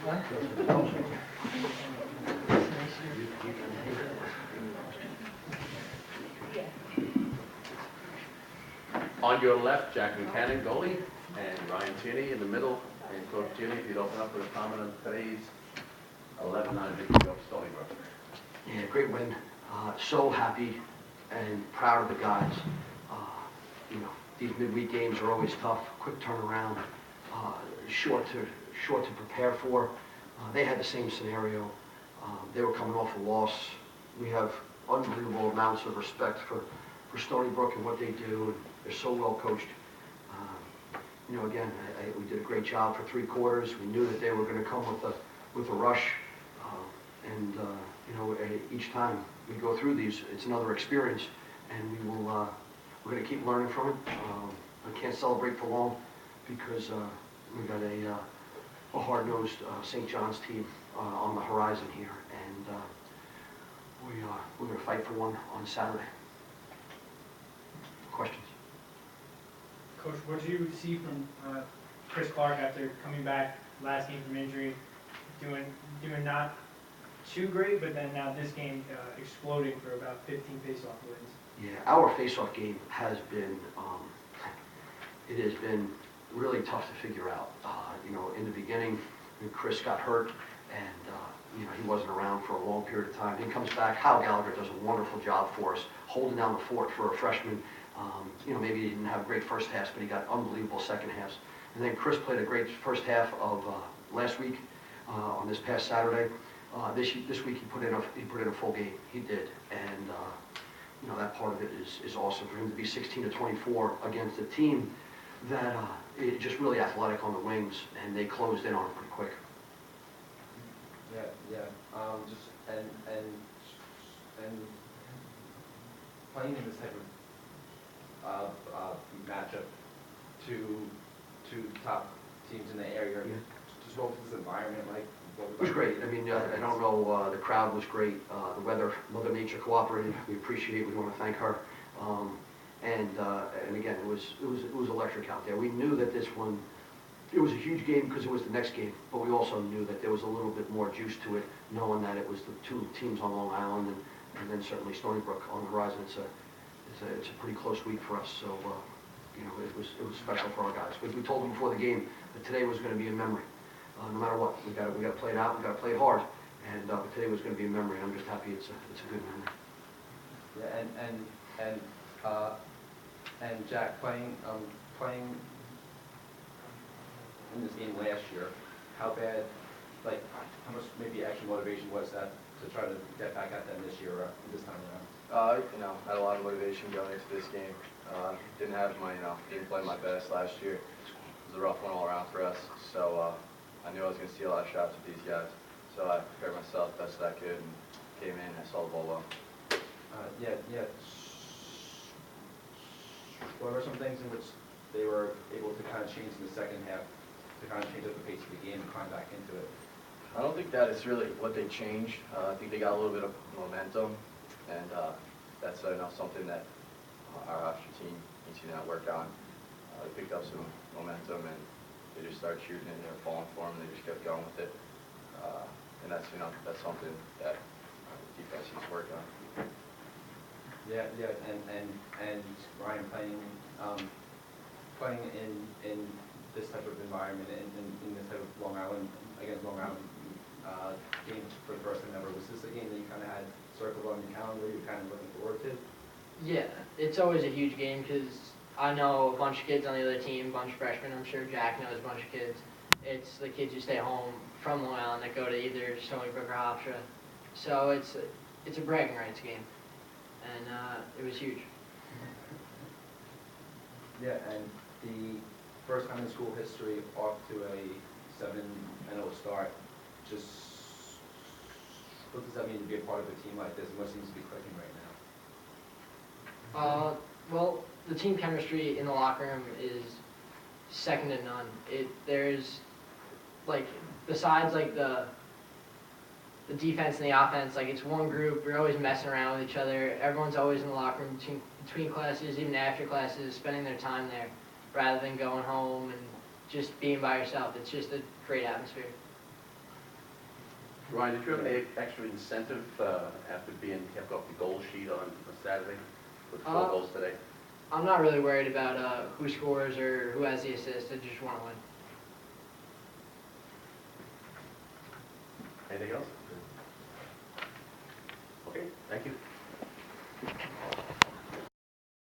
On your left, Jack Buchanan, goalie, and Ryan Tierney in the middle. And Coach Tierney, if you'd open up with a comment on today's 11-9 victory of Stony Brook. Yeah, great win. So happy and proud of the guys. You know, these midweek games are always tough. Quick turnaround, short to prepare for. They had the same scenario. They were coming off a loss. We have unbelievable amounts of respect for Stony Brook and what they do. And they're so well coached. You know, again, we did a great job for 3 quarters. We knew that they were going to come with a rush. You know, each time we go through these, it's another experience, and we're going to keep learning from it. I can't celebrate for long because we got a hard-nosed St. John's team on the horizon here, and we're going to fight for one on Saturday. Questions? Coach, what did you see from Chris Clark after coming back last game from injury, doing not too great, but then now this game exploding for about 15 face-off wins? Yeah, our face-off game has been, it has been really tough to figure out. You know, in the beginning, when Chris got hurt, and you know, he wasn't around for a long period of time. He comes back. Hal Gallagher does a wonderful job for us, holding down the fort for a freshman. You know, maybe he didn't have a great first half, but he got unbelievable second halves. And then Chris played a great first half of last week on this past Saturday. This week he put in a full game. He did, and you know, that part of it is awesome for him to be 16-24 against a team that is just really athletic on the wings, and they closed in on it pretty quick. Yeah. Just and playing in this type of matchup, two top teams in the area. Yeah. Just what was this environment like? It was great. I mean, I don't know, the crowd was great. The weather, Mother Nature cooperated. We appreciate it. We want to thank her. And again, it was electric out there. We knew that this one, it was a huge game because it was the next game, but we also knew that there was a little bit more juice to it, knowing that it was the 2 teams on Long Island and then certainly Stony Brook on the horizon. It's a pretty close week for us. So, you know, it was special for our guys. We told them before the game that today was going to be a memory. No matter what, we got to play it out. We got to play it hard, and today was going to be a memory. I'm just happy it's a good memory. Yeah, and Jack, playing in this game last year, how much maybe extra motivation was that to try to get back at them this year this time around? You know, I had a lot of motivation going into this game. Didn't play my best last year. It was a rough one all around for us. So I knew I was going to steal a lot of shots with these guys. So I prepared myself best that I could and came in and I saw the ball well. Yeah. What were some things in which they were able to kind of change in the second half to kind of change up the pace of the game and climb back into it? I don't think that is really what they changed. I think they got a little bit of momentum, and that's something that our Hofstra team needs to work on. They picked up some momentum and they just started shooting and they were falling for them and they just kept going with it. And that's something that the defense needs to work on. Yeah, and Ryan playing in this type of environment in this type of Long Island against Long Island game for the first time ever. Was this a game that you kind of had circled on your calendar? You were kind of looking forward to? Yeah, it's always a huge game because I know a bunch of kids on the other team, a bunch of freshmen. I'm sure Jack knows a bunch of kids. It's the kids who stay home from Long Island that go to either Stony Brook or Hofstra. So it's a bragging rights game, and it was huge. Yeah, and the first time in school history off to a 7-0 start. Just what does that mean to be a part of a team like this? What seems to be clicking right now? Well, the team chemistry in the locker room is second to none. There's like, besides like the defense and the offense, like it's one group. We're always messing around with each other. Everyone's always in the locker room between classes, even after classes, spending their time there rather than going home and just being by yourself. It's just a great atmosphere. Ryan, did you have any extra incentive after being kept off the goal sheet on Saturday with 4 goals today? I'm not really worried about who scores or who has the assist. I just want to win. Anything else?